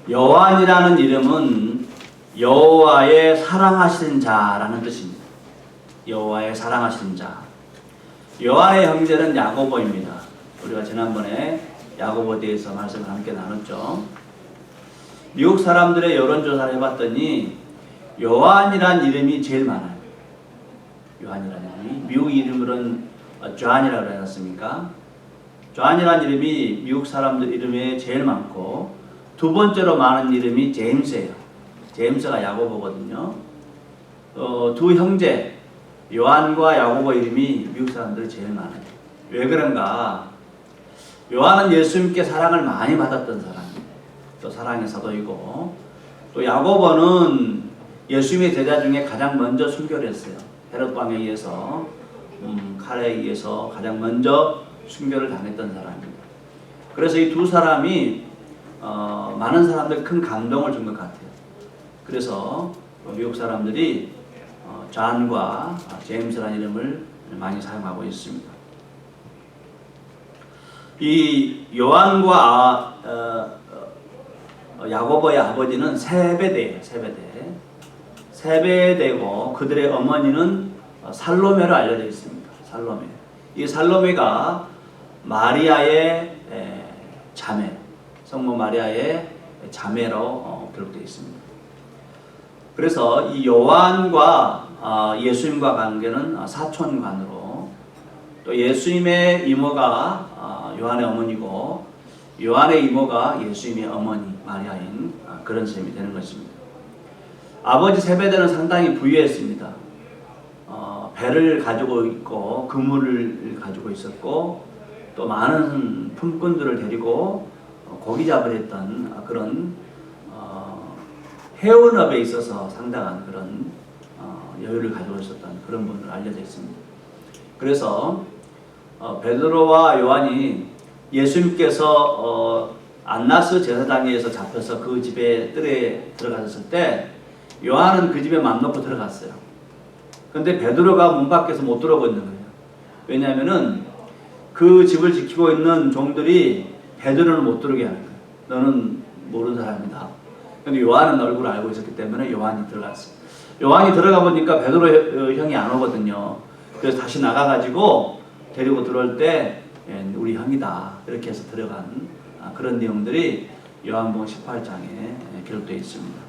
요한이라는 이름은 여호와의 사랑하신 자라는 뜻입니다. 여호와의 사랑하신 자. 요한의 형제는 야고보입니다. 우리가 지난번에 야고보에 대해서 말씀을 함께 나눴죠. 미국 사람들의 여론조사를 해봤더니 요한이란 이름이 제일 많아요. 요한이라는 이름이. 미국 이름으로는 존이라고 하지 않습니까? 존이라는 이름이 미국 사람들 이름에 제일 많고, 두 번째로 많은 이름이 제임스예요. 제임스가 야고보거든요. 두 형제 요한과 야고보 이름이 미국 사람들이 제일 많아요. 왜 그런가? 요한은 예수님께 사랑을 많이 받았던 사람이에요. 또 사랑의 사도이고, 또 야고보는 예수님의 제자 중에 가장 먼저 순교를 했어요. 헤롯 왕에 의해서, 칼에 의해서 가장 먼저 순교를 당했던 사람입니다. 그래서 이 두 사람이 많은 사람들 큰 감동을 준 것 같아요. 그래서 미국 사람들이 존과 제임스라는 이름을 많이 사용하고 있습니다. 이 요한과 야고보의 아버지는 세베대예요. 세베대고 그들의 어머니는 살로메로 알려져 있습니다. 살로메. 이 살로메가 마리아의 자매, 성모 마리아의 자매로 기록되어 있습니다. 그래서 이 요한과 예수님과 관계는 사촌관으로, 또 예수님의 이모가 요한의 어머니고 요한의 이모가 예수님의 어머니 마리아인 그런 셈이 되는 것입니다. 아버지 세베대는 상당히 부유했습니다. 배를 가지고 있고 그물을 가지고 있었고, 또 많은 품꾼들을 데리고 고기 잡으려 했던 그런 해운업에 있어서 상당한 그런 여유를 가지고 있었던 그런 분으로 알려져 있습니다. 그래서 베드로와 요한이 예수님께서 안나스 제사장에서 잡혀서 그 집에 뜰에 들어갔을 때 요한은 그 집에 맘 놓고 들어갔어요. 근데 베드로가 문 밖에서 못 들어오고 있는 거예요. 왜냐하면은 그 집을 지키고 있는 종들이 베드로를 못 들어오게 하는 거예요. 너는 모르는 사람이다. 근데 요한은 얼굴을 알고 있었기 때문에 요한이 들어갔어요. 요한이 들어가 보니까 베드로 형이 안 오거든요. 그래서 다시 나가가지고 데리고 들어올 때 우리 형이다 이렇게 해서 들어간 그런 내용들이 요한복음 18장에 기록되어 있습니다.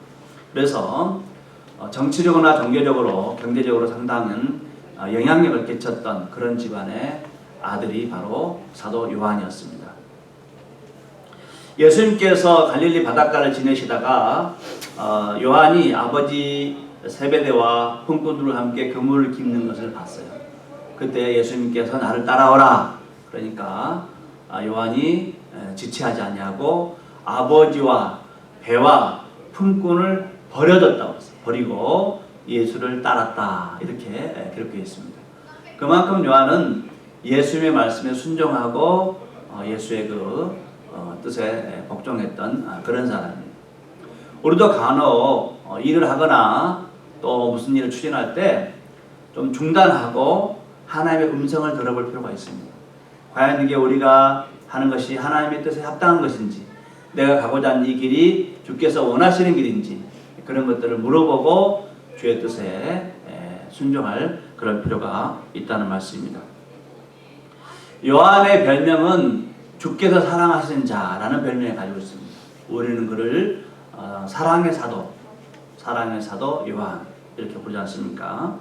그래서 정치적으로나 종교적으로 경제적으로 상당한 영향력을 끼쳤던 그런 집안의 아들이 바로 사도 요한이었습니다. 예수님께서 갈릴리 바닷가를 지내시다가 요한이 아버지 세베대와 품꾼들과 함께 그물을 깁는 것을 봤어요. 그때 예수님께서 나를 따라오라 그러니까 요한이 지체하지 아니하고 아버지와 배와 품꾼을 버려뒀다고 했어요. 버리고 예수를 따랐다 이렇게 기록되어 있습니다. 그만큼 요한은 예수님의 말씀에 순종하고 예수의 그 뜻에 복종했던 그런 사람입니다. 우리도 간혹 일을 하거나 또 무슨 일을 추진할 때 좀 중단하고 하나님의 음성을 들어볼 필요가 있습니다. 과연 이게 우리가 하는 것이 하나님의 뜻에 합당한 것인지, 내가 가고자 하는 이 길이 주께서 원하시는 길인지, 그런 것들을 물어보고 주의 뜻에 순종할 그런 필요가 있다는 말씀입니다. 요한의 별명은 주께서 사랑하시는 자라는 별명을 가지고 있습니다. 우리는 그를 사랑의 사도 요한 이렇게 부르지 않습니까?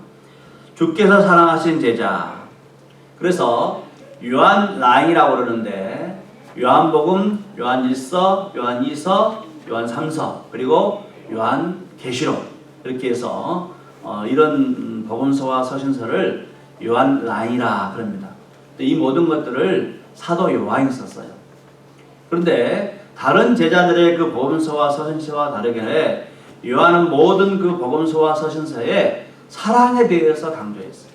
주께서 사랑하신 제자. 그래서 요한 라인이라고 그러는데 요한복음, 요한1서, 요한2서, 요한3서 그리고 요한계시록 이렇게 해서 이런 복음서와 서신서를 요한 라인이라 그럽니다. 이 모든 것들을 사도 요한이 썼어요. 그런데 다른 제자들의 그 복음서와 서신서와 다르게 요한은 모든 그 복음서와 서신서에 사랑에 대해서 강조했어요.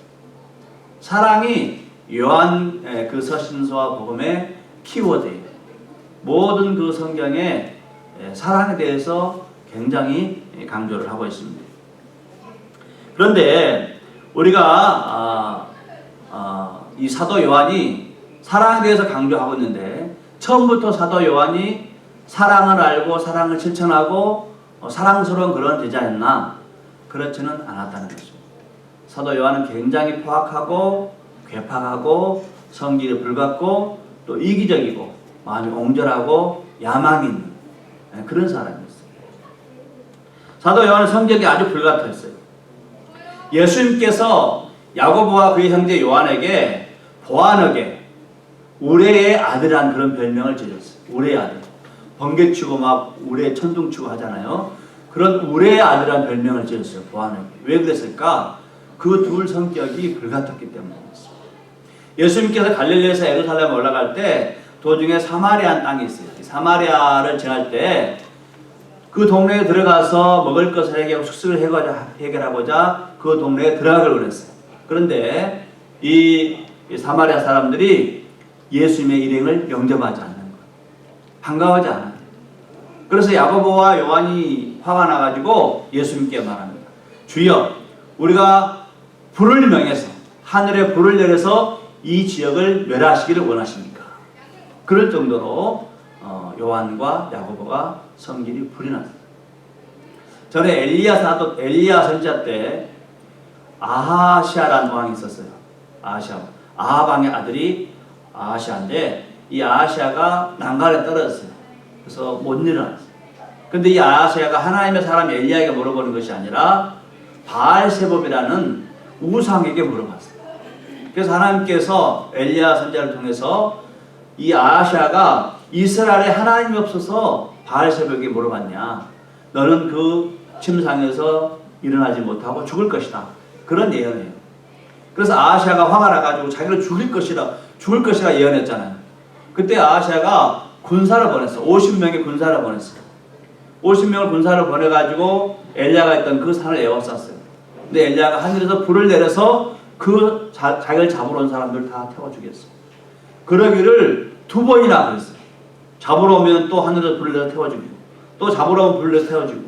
사랑이 요한 그 서신서와 복음의 키워드예요. 모든 그 성경에 사랑에 대해서 굉장히 강조를 하고 있습니다. 그런데 우리가 이 사도 요한이 사랑에 대해서 강조하고 있는데 처음부터 사도 요한이 사랑을 알고 사랑을 실천하고 사랑스러운 그런 제자였나? 그렇지는 않았다는 것입니다. 사도 요한은 굉장히 포악하고 괴팍하고 성질이 불같고 또 이기적이고 마음이 옹졸하고 야망이 있는 그런 사람이었어요. 사도 요한은 성격이 아주 불같았어요. 예수님께서 야고보와 그의 형제 요한에게 보아너게 우레의 아들이라는 그런 별명을 지었어요. 우레의 아들. 번개치고 막 우레 천둥치고 하잖아요. 그런 우레의 아들이라는 별명을 지었어요. 보아너게. 왜 그랬을까? 그 둘 성격이 불같았기 때문이었어요. 예수님께서 갈릴리에서 예루살렘에 올라갈 때 도중에 사마리아 땅이 있어요. 사마리아를 지날 때 그 동네에 들어가서 먹을 것을 해결하고 숙식을 해결하고자 그 동네에 들어가기로 그랬어요. 그런데 이 사마리아 사람들이 예수님의 일행을 영접하지 않는 거예요. 반가워하지 않아요. 그래서 야고보와 요한이 화가 나가지고 예수님께 말합니다. 주여, 우리가 불을 명해서 하늘에 불을 내려서 이 지역을 멸하시기를 원하십니까? 그럴 정도로 요한과 야고보가 성질이 불이 났어요. 전에 엘리야 선지자 때 아하시아라는 왕이 있었어요. 아합 왕의 아들이 아하시아인데 이 아하시아가 난간에 떨어졌어요. 그래서 못 일어났어요. 근데 이 아하시아가 하나님의 사람 엘리야에게 물어보는 것이 아니라 바알세봅이라는 우상에게 물어봤어요. 그래서 하나님께서 엘리야 선지자를 통해서 이 아하시아가 이스라엘에 하나님이 없어서 바알세봅에게 물어봤냐. 너는 그 침상에서 일어나지 못하고 죽을 것이다. 그런 예언이에요. 그래서 아하시아가 화가 나가지고 자기를 죽을 것이라 예언했잖아요. 그때 아하시아가 군사를 보냈어. 50명의 군사를 보냈어요. 50명을 군사를 보내가지고 엘리야가 있던 그 산을 에워쌌어요. 근데 엘리야가 하늘에서 불을 내려서 자기를 잡으러 온 사람들 다 태워 죽였어요. 그러기를 2번이나 그랬어요. 잡으러 오면 또 하늘에서 불을 내려 태워 죽이고 또 잡으러 오면 불을 내려 태워 죽이고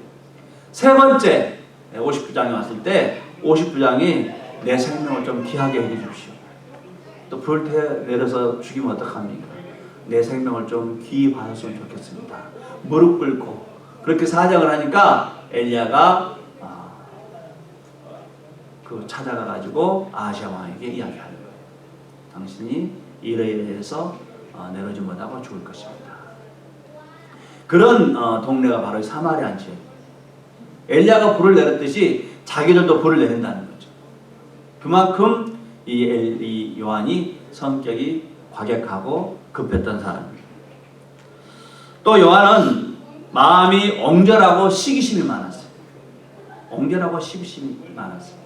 3번째 50부장이 왔을 때 50부장이 내 생명을 좀 귀하게 해주십시오. 또 불을 내려서 죽이면 어떡합니까? 내 생명을 좀 귀히 받았으면 좋겠습니다. 무릎 꿇고 그렇게 사정을 하니까 엘리야가 찾아가가지고 아하시아 왕에게 이야기하는 거예요. 당신이 이러이러해서 내려오지 못하고 죽을 것입니다. 그런 동네가 바로 사마리아 지역. 엘리야가 불을 내렸듯이 자기들도 불을 내린다는 거죠. 그만큼 이 요한이 성격이 과격하고 급했던 사람입니다. 또 요한은 마음이 옹졸하고 시기심이 많았어요. 옹졸하고 시기심이 많았어요.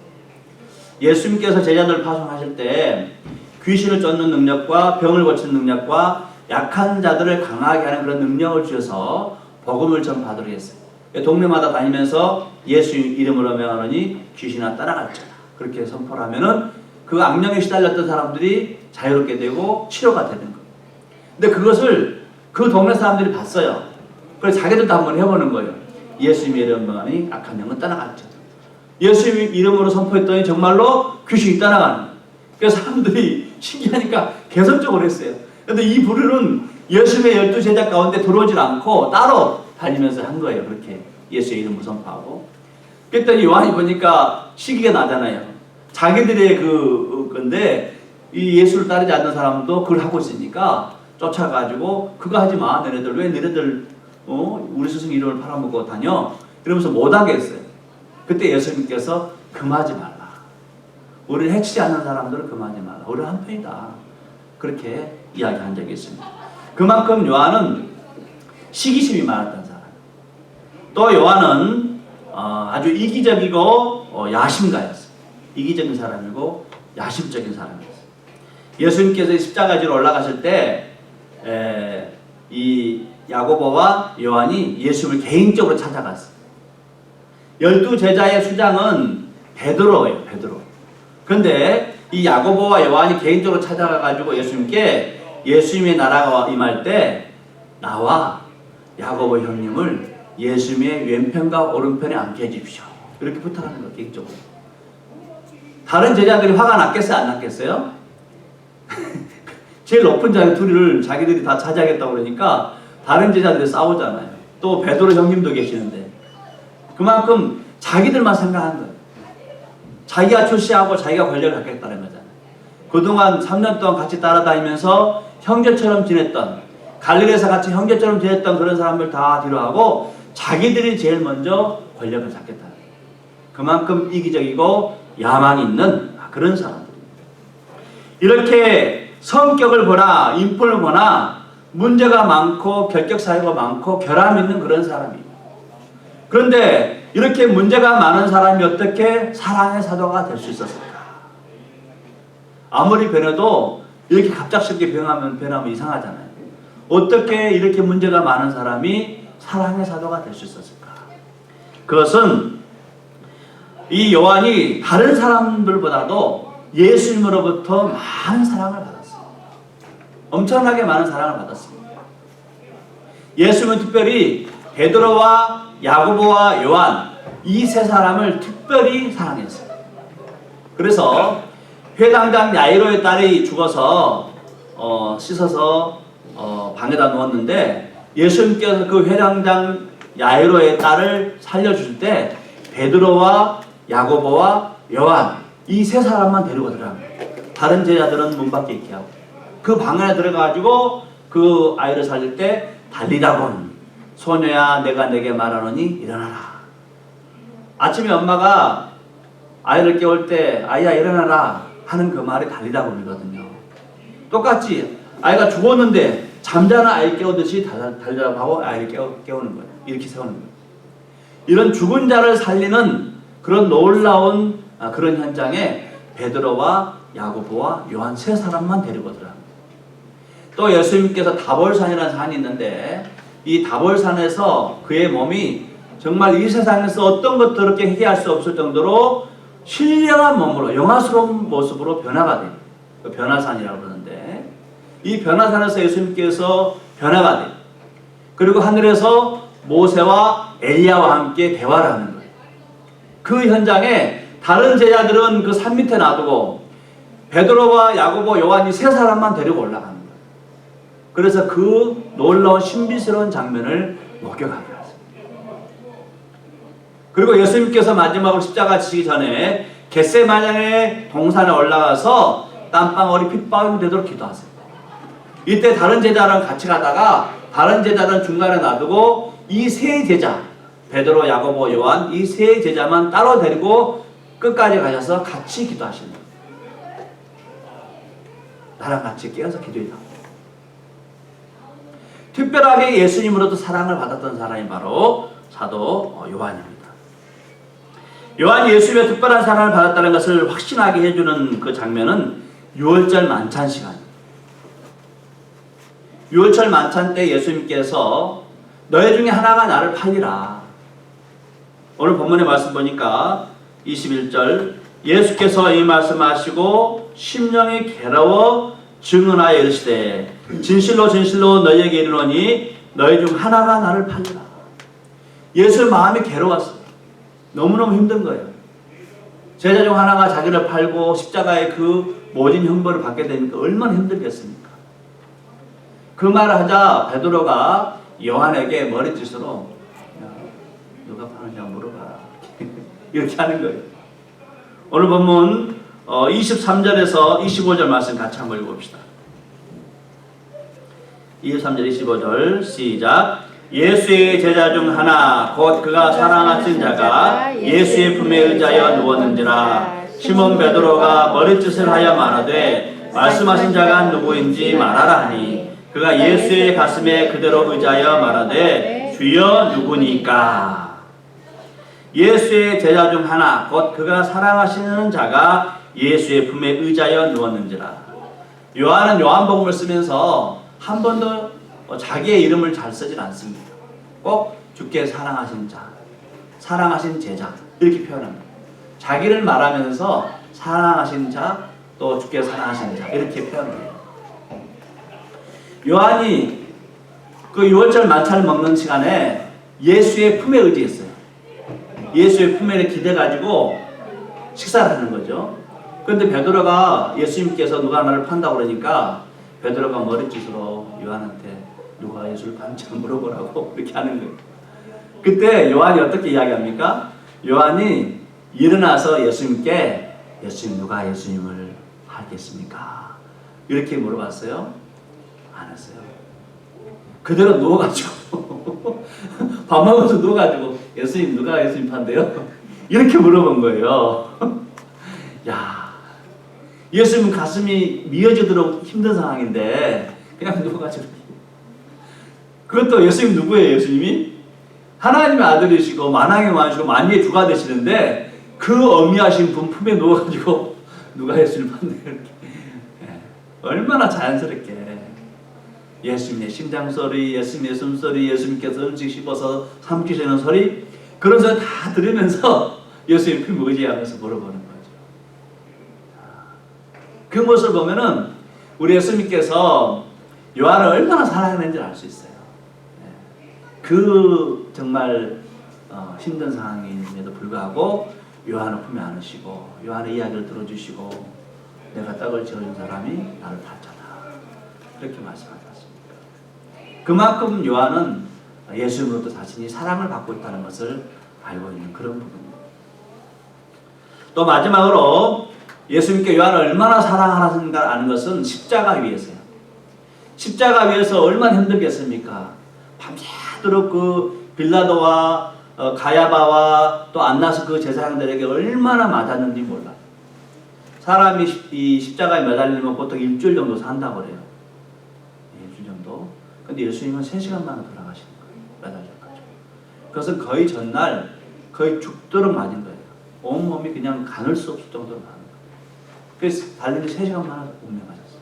예수님께서 제자들을 파송하실 때 귀신을 쫓는 능력과 병을 고치는 능력과 약한 자들을 강하게 하는 그런 능력을 주셔서 복음을 전파하도록 했어요. 동네마다 다니면서 예수 이름으로 명하노니 귀신아 따라갈지어다. 그렇게 선포를 하면은 그 악령에 시달렸던 사람들이 자유롭게 되고 치료가 되는 거예요. 근데 그것을 그 동네 사람들이 봤어요. 그래서 자기들도 한번 해보는 거예요. 예수님의 이름으로 명하니 악한 영은 따라갈지어다. 예수님 이름으로 선포했더니 정말로 귀신이 따라가는 거예요. 그래서 사람들이 신기하니까 계속적으로 했어요. 그런데 이 부류는 예수님의 12제자 가운데 들어오질 않고 따로 다니면서 한 거예요. 그렇게 예수의 이름을 선포하고. 그랬더니 요한이 보니까 시기가 나잖아요. 자기들의 건데 이 예수를 따르지 않는 사람도 그걸 하고 있으니까 쫓아가지고 그거 하지 마. 너네들 왜 너네들 우리 스승 이름을 팔아먹고 다녀? 이러면서 못하게 했어요. 그때 예수님께서 금하지 말라. 우리를 해치지 않는 사람들은 금하지 말라. 우리는 한편이다. 그렇게 이야기한 적이 있습니다. 그만큼 요한은 시기심이 많았던 사람. 또 요한은 아주 이기적이고 야심가였어요. 이기적인 사람이고 야심적인 사람이었어요. 예수님께서 십자가지로 올라가실 때 이 야고보와 요한이 예수님을 개인적으로 찾아갔어요. 12제자의 수장은 베드로예요. 베드로. 그런데 이 야고보와 요한이 개인적으로 찾아가가지고 예수님께 예수님의 나라가 임할 때 나와 야고보 형님을 예수님의 왼편과 오른편에 앉게 해주십시오. 이렇게 부탁하는 거예요. 개인적으로. 다른 제자들이 화가 났겠어요? 안 났겠어요? 제일 높은 자리 둘을 자기들이 다 차지하겠다고 그러니까 다른 제자들이 싸우잖아요. 또 베드로 형님도 계시는데 그만큼 자기들만 생각한 거예요. 자기가 출세하고 자기가 권력을 갖겠다는 거잖아요. 그동안 3년 동안 같이 따라다니면서 형제처럼 지냈던, 갈릴리에서 같이 형제처럼 지냈던 그런 사람들 다 뒤로하고 자기들이 제일 먼저 권력을 잡겠다는 거예요. 그만큼 이기적이고 야망이 있는 그런 사람들. 이렇게 성격을 보나 인품을 보나 문제가 많고 결격 사유가 많고 결함 있는 그런 사람이에요. 그런데 이렇게 문제가 많은 사람이 어떻게 사랑의 사도가 될 수 있었을까? 아무리 변해도 이렇게 갑작스럽게 변하면 이상하잖아요. 어떻게 이렇게 문제가 많은 사람이 사랑의 사도가 될 수 있었을까? 그것은 이 요한이 다른 사람들보다도 예수님으로부터 많은 사랑을 받았어요. 엄청나게 많은 사랑을 받았습니다. 예수님은 특별히 베드로와 야고보와 요한 이 세 사람을 특별히 사랑했어요. 그래서 회당장 야이로의 딸이 죽어서 씻어서 방에다 누웠는데 예수님께서 그 회당장 야이로의 딸을 살려줄 때 베드로와 야고보와 요한 이 세 사람만 데리고 들어갑니다. 다른 제자들은 문 밖에 있게 하고 그 방 안에 들어가가지고 그 아이를 살릴 때 달리다본 소녀야 내가 내게 말하노니 일어나라. 아침에 엄마가 아이를 깨울 때 아이야 일어나라 하는 그 말이 달리다본이거든요. 똑같이 아이가 죽었는데 잠자는 아이 깨우듯이 달리라고 하고 아이를 깨우는 거예요. 이렇게 세우는 거예요. 이런 죽은 자를 살리는 그런 놀라운 그런 현장에 베드로와 야고보와 요한 세 사람만 데리고 들어갑니다. 또 예수님께서 다볼산이라는 산이 있는데 이 다볼산에서 그의 몸이 정말 이 세상에서 어떤 것도 그렇게 해결할 수 없을 정도로 신령한 몸으로 영화스러운 모습으로 변화가 돼요. 그 변화산이라고 그러는데 이 변화산에서 예수님께서 변화가 돼요. 그리고 하늘에서 모세와 엘리야와 함께 대화를 하는 거예요. 그 현장에 다른 제자들은 그 산 밑에 놔두고 베드로와 야고보, 요한이 세 사람만 데리고 올라가는 거예요. 그래서 그 놀라운 신비스러운 장면을 목격하게 하셨습니다. 그리고 예수님께서 마지막으로 십자가 지시기 전에 겟세마네의 동산에 올라가서 땀방울이 핏방울이 되도록 기도하세요. 이때 다른 제자랑 같이 가다가 다른 제자는 중간에 놔두고 이 세 제자 베드로, 야고보, 요한 이 세 제자만 따로 데리고 끝까지 가셔서 같이 기도하시는 거예요. 나랑 같이 깨어서 기도해라. 특별하게 예수님으로부터 사랑을 받았던 사람이 바로 사도 요한입니다. 요한이 예수님의 특별한 사랑을 받았다는 것을 확신하게 해주는 그 장면은 유월절 만찬 시간입니다. 유월절 만찬 때 예수님께서 너희 중에 하나가 나를 팔리라. 오늘 본문의 말씀 보니까 21절 예수께서 이 말씀하시고 심령이 괴로워 증언하여 이르시되 진실로 진실로 너희에게 이르노니 너희 중 하나가 나를 팔리라. 예수의 마음이 괴로웠어요. 너무너무 힘든 거예요. 제자 중 하나가 자기를 팔고 십자가의 그 모진 형벌을 받게 되니까 얼마나 힘들겠습니까? 그 말을 하자 베드로가 요한에게 머리짓으로 누가 파느냐 물어봐라 이렇게 하는 거예요. 오늘 본문 23절에서 25절 말씀 같이 한번 읽어봅시다. 23절 25절 시작. 예수의 제자 중 하나 곧 그가 사랑하신 자가 예수의 품에 의지하여 누웠는지라. 시몬 베드로가 머리짓을 하여 말하되 말씀하신 자가 누구인지 말하라 하니 그가 예수의 가슴에 그대로 의지하여 말하되 주여 누구니까. 예수의 제자 중 하나 곧 그가 사랑하시는 자가 예수의 품에 의지하여 누웠는지라. 요한은 요한복음을 쓰면서 한 번도 자기의 이름을 잘 쓰진 않습니다. 꼭 주께 사랑하신 자, 사랑하신 제자 이렇게 표현합니다. 자기를 말하면서 사랑하신 자, 또 주께 사랑하신 자 이렇게 표현해요. 요한이 그 유월절 만찬을 먹는 시간에 예수의 품에 의지했어요. 예수의 품에 기대가지고 식사를 하는 거죠. 그런데 베드로가 예수님께서 누가 나를 판다고 그러니까 베드로가 머리짓으로 요한한테 누가 예수를 봤는지 물어보라고 이렇게 하는 거예요. 그때 요한이 어떻게 이야기합니까? 요한이 일어나서 예수님께 예수님 누가 예수님을 알겠습니까? 이렇게 물어봤어요? 안 했어요. 그대로 누워가지고 밥 먹어서 누워가지고 예수님 누가 예수님 판대요? 이렇게 물어본 거예요. 야, 예수님 가슴이 미어지도록 힘든 상황인데 그냥 누워가지고. 그것도 예수님 누구예요? 예수님이 하나님의 아들이시고 만왕의 왕이시고 만유의 주가 되시는데 그 어미하신 분 품에 누워가지고 누가 예수님 판대요? 이렇게. 얼마나 자연스럽게 예수님의 심장 소리, 예수님의 숨소리, 예수님께서 음식 씹어서 삼키시는 소리, 그런 소리 다 들으면서 예수님 품 의지하면서 물어보는 거죠. 그 모습을 보면은 우리 예수님께서 요한을 얼마나 사랑했는지 알 수 있어요. 그 정말 힘든 상황임에도 불구하고 요한을 품에 안으시고 요한의 이야기를 들어주시고 내가 떡을 지어준 사람이 나를 봤잖아. 그렇게 말씀하셨습니다. 그만큼 요한은 예수님으로부터 자신이 사랑을 받고 있다는 것을 알고 있는 그런 부분입니다. 또 마지막으로 예수님께 요한을 얼마나 사랑하는가 아는 것은 십자가 위에서요. 십자가 위에서 얼마나 힘들겠습니까? 밤새도록 그 빌라도와 가야바와 또 안나스 그 제사장들에게 얼마나 맞았는지 몰라요. 사람이 이 십자가에 매달리면 보통 일주일 정도 산다고 그래요. 일주일 정도. 근데 예수님은 3시간 만에 돌아가시는 거예요. 매달려가지고. 그것은 거의 전날 거의 죽도록 맞은 거예요. 온몸이 그냥 가눌 수 없을 정도로 맞은 거예요. 그래서 달리는 3시간 만에 운명하셨어요.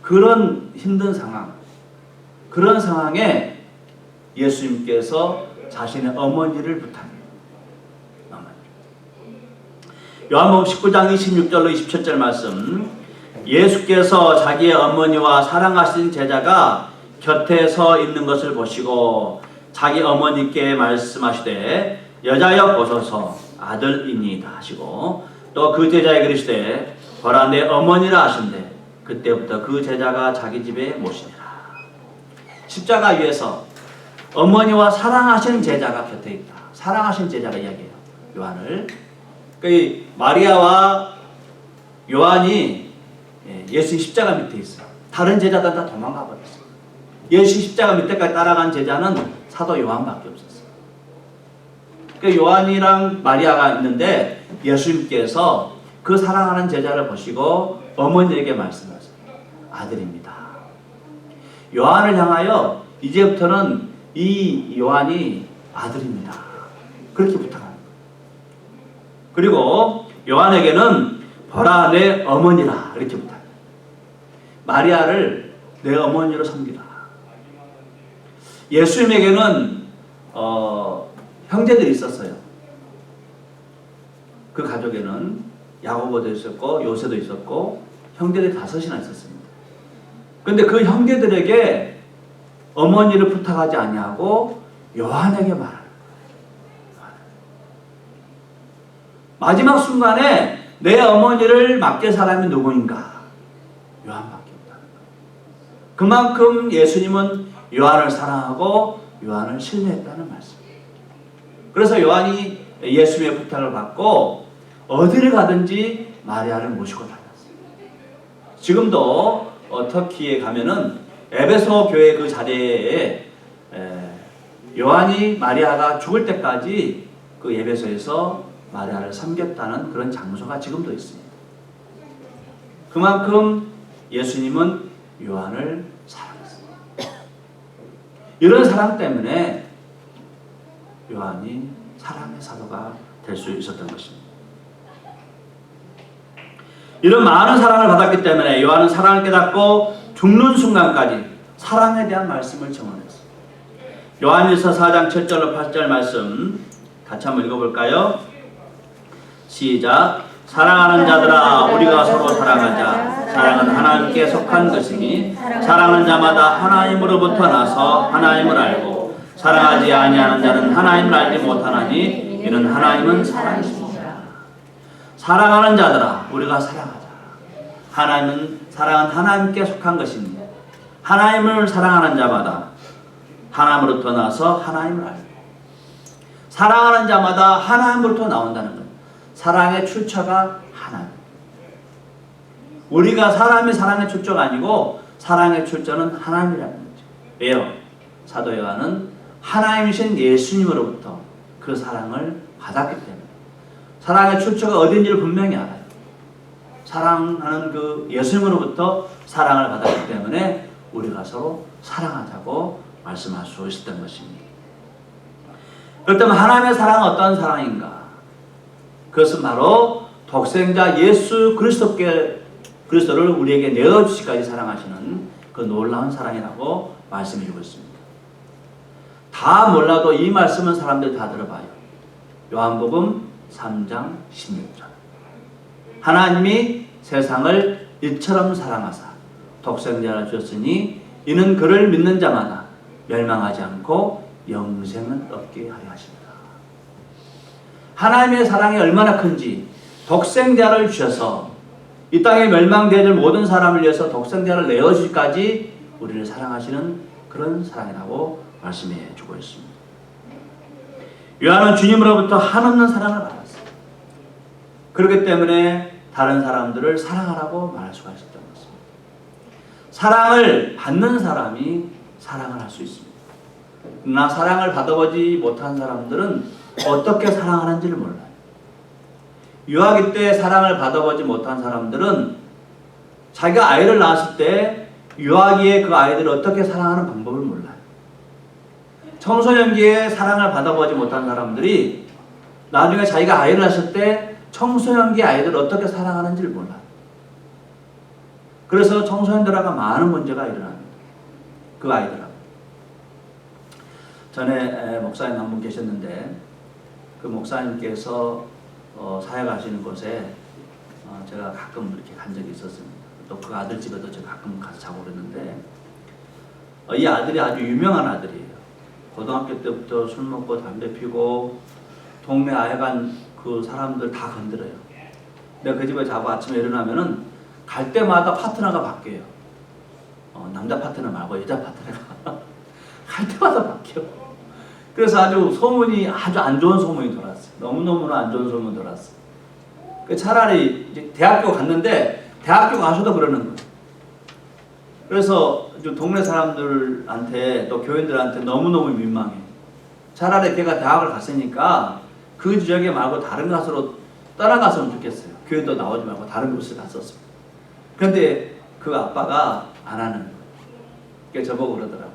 그런 힘든 상황, 그런 상황에 예수님께서 자신의 어머니를 부탁해요. 요한복음 19장 26절로 27절 말씀, 예수께서 자기의 어머니와 사랑하신 제자가 곁에 서 있는 것을 보시고 자기 어머니께 말씀하시되 여자여 보소서 아들이니이다 하시고 또 그 제자에게 이르시되 보라 내 어머니라 하신대 그때부터 그 제자가 자기 집에 모시니라. 십자가 위에서 어머니와 사랑하신 제자가 곁에 있다. 사랑하신 제자가 이야기해요. 요한을. 그 마리아와 요한이 예수님 십자가 밑에 있어요. 다른 제자들은 다 도망가 버렸어요. 예수 십자가 밑에까지 따라간 제자는 사도 요한밖에 없었어요. 그 요한이랑 마리아가 있는데 예수님께서 그 사랑하는 제자를 보시고 어머니에게 말씀하세요. 아들입니다. 요한을 향하여 이제부터는 이 요한이 아들입니다. 그렇게 부탁합니다. 그리고 요한에게는 보라 내 어머니라 이렇게 부탁해요. 마리아를 내 어머니로 섬기라. 예수님에게는 형제들이 있었어요. 그 가족에는 야고보도 있었고 요새도 있었고 형제들이 5이나 있었습니다. 그런데 그 형제들에게 어머니를 부탁하지 아니하고 요한에게 말하는 거예요. 마지막 순간에 내 어머니를 맡길 사람이 누구인가? 요한밖에 없다는 거예요. 그만큼 예수님은 요한을 사랑하고 요한을 신뢰했다는 말씀이에요. 그래서 요한이 예수님의 부탁을 받고 어디를 가든지 마리아를 모시고 다녔어요. 지금도 터키에 가면은 에베소 교회 그 자리에 요한이 마리아가 죽을 때까지 그 에베소에서 마리아를 섬겼다는 그런 장소가 지금도 있습니다. 그만큼 예수님은 요한을 사랑했어요. 이런 사랑 때문에 요한이 사랑의 사도가 될 수 있었던 것입니다. 이런 많은 사랑을 받았기 때문에 요한은 사랑을 깨닫고 죽는 순간까지 사랑에 대한 말씀을 증언했어요. 요한일서 4장 7절로 8절 말씀 같이 한번 읽어볼까요? 시작. 사랑하는 자들아 우리가 서로 사랑하자. 사랑은 하나님께 속한 것이니 사랑하는 자마다 하나님으로부터 나서 하나님을 알고 사랑하지 아니하는 자는 하나님을 알지 못하나니 이는 하나님은 사랑이십니다. 사랑하는 자들아 우리가 사랑하자. 사랑은 하나님께 속한 것입니다. 하나님을 사랑하는 자마다 하나님으로부터 나서 하나님을 알고, 사랑하는 자마다 하나님으로부터 나온다는 것. 사랑의 출처가 하나님. 우리가 사람의 출처가 아니고 사랑의 출처는 하나님이라는 거죠. 왜요? 사도 요한은 하나님이신 예수님으로부터 그 사랑을 받았기 때문에, 사랑의 출처가 어딘지를 분명히 알아요. 사랑하는 그 예수님으로부터 사랑을 받았기 때문에 우리가 서로 사랑하자고 말씀할 수 있었던 것입니다. 그렇다면 하나님의 사랑은 어떤 사랑인가? 그것은 바로 독생자 예수 그리스도를 우리에게 내어주시기까지 사랑하시는 그 놀라운 사랑이라고 말씀해 주고 있습니다. 다 몰라도 이 말씀은 사람들 다 들어봐요. 요한복음 3장 16절. 하나님이 세상을 이처럼 사랑하사 독생자를 주셨으니 이는 그를 믿는 자마다 멸망하지 않고 영생을 얻게 하려 하십니다. 하나님의 사랑이 얼마나 큰지, 독생자를 주셔서 이 땅에 멸망되어질 모든 사람을 위해서 독생자를 내어주기까지 우리를 사랑하시는 그런 사랑이라고 말씀해 주고 있습니다. 요한은 주님으로부터 한없는 사랑을 받았어요. 그렇기 때문에 다른 사람들을 사랑하라고 말할 수가 있었던 것입니다. 사랑을 받는 사람이 사랑을 할 수 있습니다. 그러나 사랑을 받아보지 못한 사람들은 어떻게 사랑하는지를 몰라요. 유아기 때 사랑을 받아보지 못한 사람들은 자기가 아이를 낳았을 때 유아기에 그 아이들을 어떻게 사랑하는 방법을 몰라요. 청소년기에 사랑을 받아보지 못한 사람들이 나중에 자기가 아이를 낳았을 때 청소년기 아이들을 어떻게 사랑하는지를 몰라요. 그래서 청소년들하고 많은 문제가 일어납니다. 그 아이들하고. 전에 목사님 한 분 계셨는데 그 목사님께서 사역하시는 곳에 제가 가끔 이렇게 간 적이 있었습니다. 또 그 아들 집에도 제가 가끔 가서 자고 그랬는데 이 아들이 아주 유명한 아들이에요. 고등학교 때부터 술 먹고 담배 피고 동네 아여간 그 사람들 다 건드려요. 내가 그 집에 자고 아침에 일어나면은 갈 때마다 파트너가 바뀌어요. 남자 파트너 말고 여자 파트너가 갈 때마다 바뀌어. 그래서 소문이 아주 안 좋은 소문이 돌았어요. 너무너무나 안 좋은 소문이 돌았어요. 차라리 이제 대학교 갔는데 대학교 가서도 그러는 거예요. 그래서 동네 사람들한테 또 교인들한테 너무너무 민망해. 차라리 걔가 대학을 갔으니까 그 지역에 말고 다른 곳으로 떠나갔으면 좋겠어요. 교회도 나오지 말고 다른 곳을 갔었어요. 그런데 그 아빠가 안 하는 거예요. 그게 저보고 그러더라고요.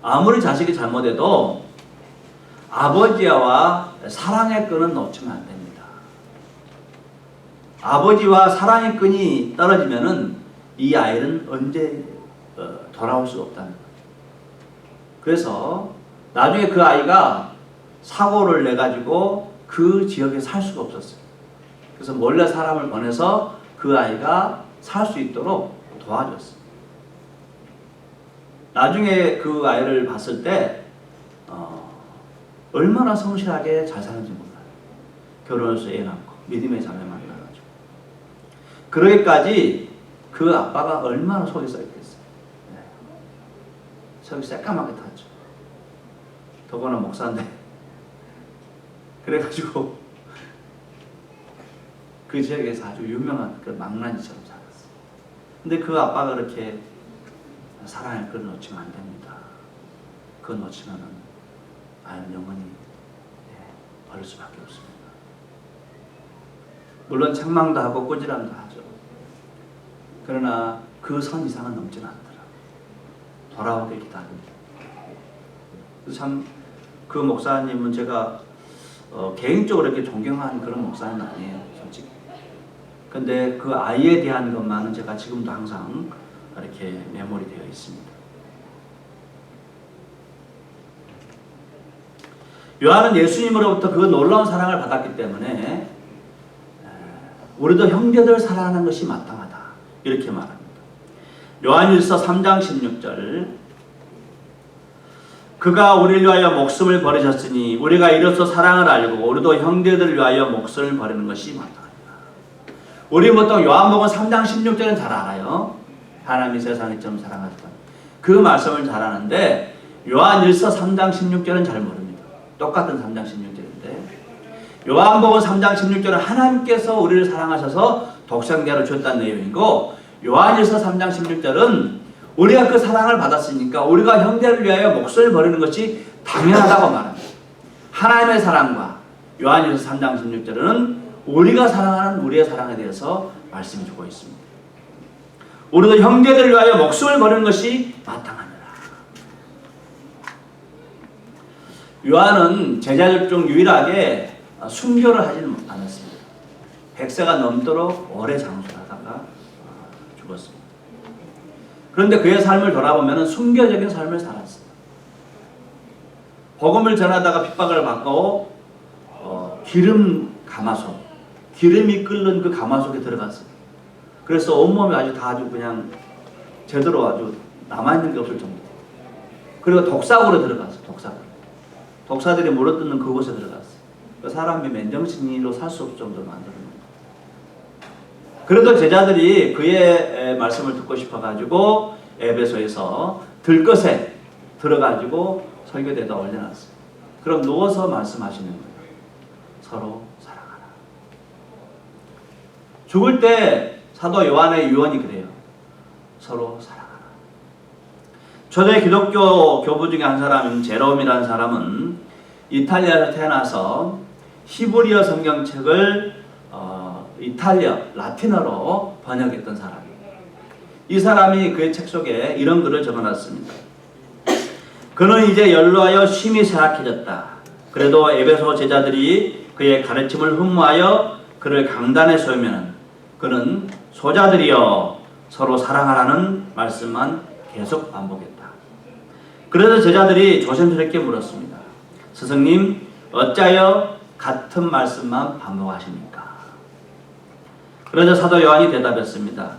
아무리 자식이 잘못해도 아버지와 사랑의 끈은 놓치면 안 됩니다. 아버지와 사랑의 끈이 떨어지면은 이 아이는 언제 돌아올 수 없다는 거예요. 그래서 나중에 그 아이가 사고를 내가지고 그 지역에 살 수가 없었어요. 그래서 몰래 사람을 보내서 그 아이가 살 수 있도록 도와줬어요. 나중에 그 아이를 봤을 때 얼마나 성실하게 잘 사는지 몰라요. 결혼해서 애 낳고 믿음의 자매 만나가지고. 그러기까지 그 아빠가 얼마나 속이 썩겠어요. 네. 속이 새까맣게 탔죠. 더구나 목사인데. 그래가지고 그 지역에서 아주 유명한 그 망나니처럼 살았어요. 근데 그 아빠가 그렇게 사랑의 끈을 놓치면 안 됩니다. 그거 놓치면은 아이는 영원히 버릴 수밖에 없습니다. 물론 책망도 하고 꾸지람도 하죠. 그러나 그 선 이상은 넘지는 않더라고요. 돌아오길 기다립니다. 참 그 목사님은 제가 개인적으로 이렇게 존경하는 그런 목사는 아니에요, 솔직히. 근데 그 아이에 대한 것만은 제가 지금도 항상 이렇게 메모리 되어 있습니다. 요한은 예수님으로부터 그 놀라운 사랑을 받았기 때문에 우리도 형제들 사랑하는 것이 마땅하다, 이렇게 말합니다. 요한일서 3장 16절, 그가 우리를 위하여 목숨을 버리셨으니 우리가 이로써 사랑을 알고 우리도 형제들을 위하여 목숨을 버리는 것이 마땅하다. 우리 보통 요한복음 3장 16절은 잘 알아요. 하나님이 세상을 이처럼 사랑하셨다. 그 말씀을 잘 아는데 요한일서 3장 16절은 잘 모릅니다. 똑같은 3장 16절인데 요한복음 3장 16절은 하나님께서 우리를 사랑하셔서 독생자를 줬다는 내용이고 요한일서 3장 16절은 우리가 그 사랑을 받았으니까 우리가 형제를 위하여 목숨을 버리는 것이 당연하다고 말합니다. 하나님의 사랑과 요한일서 3장 16절은 우리가 사랑하는 우리의 사랑에 대해서 말씀해 주고 있습니다. 우리도 형제들을 위하여 목숨을 버리는 것이 마땅하니라. 요한은 제자들 중 유일하게 순교를 하지는 않았습니다. 100세가 넘도록 오래 장수하다가 죽었습니다. 그런데 그의 삶을 돌아보면 순교적인 삶을 살았습니다. 복음을 전하다가 핍박을 받고 기름 가마솥, 기름이 끓는 그 가마솥에 들어갔어요. 그래서 온몸이 아주 그냥 제대로 아주 남아있는 게 없을 정도. 그리고 독사구로 들어갔어요. 독사들이 물어뜯는 그곳에 들어갔어요. 그 사람이 맨정신으로 살 수 없을 정도로 만드는 거예요. 그래도 제자들이 그의 말씀을 듣고 싶어가지고 에베소에서 들것에 들어가지고 설교대에다 올려놨어요. 그럼 누워서 말씀하시는 거예요. 서로 사랑하라. 죽을 때 사도 요한의 유언이 그래요. 서로 사랑하라. 초대 기독교 교부 중에 한 사람인 제롬이라는 사람은 이탈리아에서 태어나서 히브리어 성경책을 이탈리아, 라틴어로 번역했던 사람이에요. 이 사람이 그의 책 속에 이런 글을 적어놨습니다. 그는 이제 연로하여 심히 쇠약해졌다. 그래도 에베소 제자들이 그의 가르침을 흠모하여 그를 강단에 세우면 그는 소자들이여 서로 사랑하라는 말씀만 계속 반복했다. 그래서 제자들이 조심스럽게 물었습니다. 스승님, 어찌하여 같은 말씀만 반복하십니까? 그러자 사도 요한이 대답했습니다.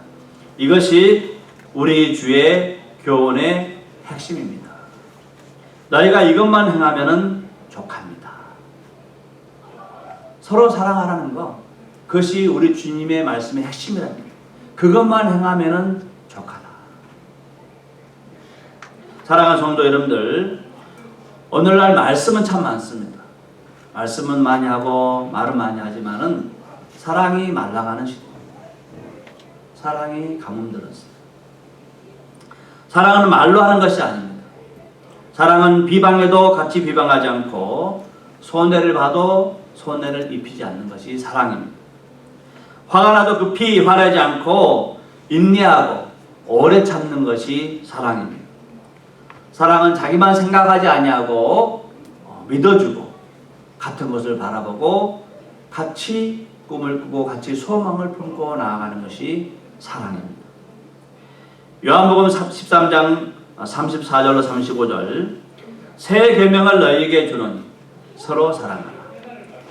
이것이 우리 주의 교훈의 핵심입니다. 너희가 이것만 행하면 족합니다. 서로 사랑하라는 것, 그것이 우리 주님의 말씀의 핵심이랍니다. 그것만 행하면 족하다. 사랑하는 성도 여러분들, 오늘날 말씀은 참 많습니다. 말씀은 많이 하고 말은 많이 하지만은 사랑이 말라가는 시대입니다. 사랑이 가뭄들었어요. 사랑은 말로 하는 것이 아닙니다. 사랑은 비방해도 같이 비방하지 않고 손해를 봐도 손해를 입히지 않는 것이 사랑입니다. 화가 나도 급히 화내지 않고 인내하고 오래 참는 것이 사랑입니다. 사랑은 자기만 생각하지 아니하고 믿어주고 같은 것을 바라보고 같이 꿈을 꾸고 같이 소망을 품고 나아가는 것이 사랑입니다. 요한복음 13장 34절로 35절 새 계명을 너희에게 주노니 서로 사랑하라.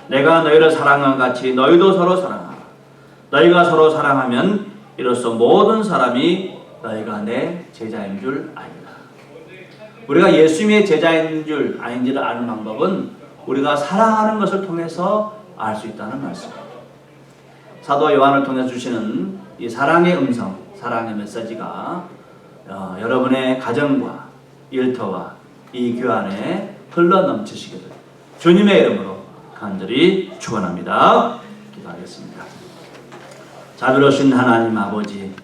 내가 너희를 사랑한 같이 너희도 서로 사랑하라. 너희가 서로 사랑하면 이로써 모든 사람이 너희가 내 제자인 줄 아니라. 우리가 예수님의 제자인 줄 아닌지를 아는 방법은 우리가 사랑하는 것을 통해서 알 수 있다는 말씀입니다. 사도 요한을 통해 주시는 이 사랑의 음성, 사랑의 메시지가 여러분의 가정과 일터와 이 교회 안에 흘러넘치시기를 주님의 이름으로 간절히 축원합니다. 기도하겠습니다. 자비로우신 하나님 아버지,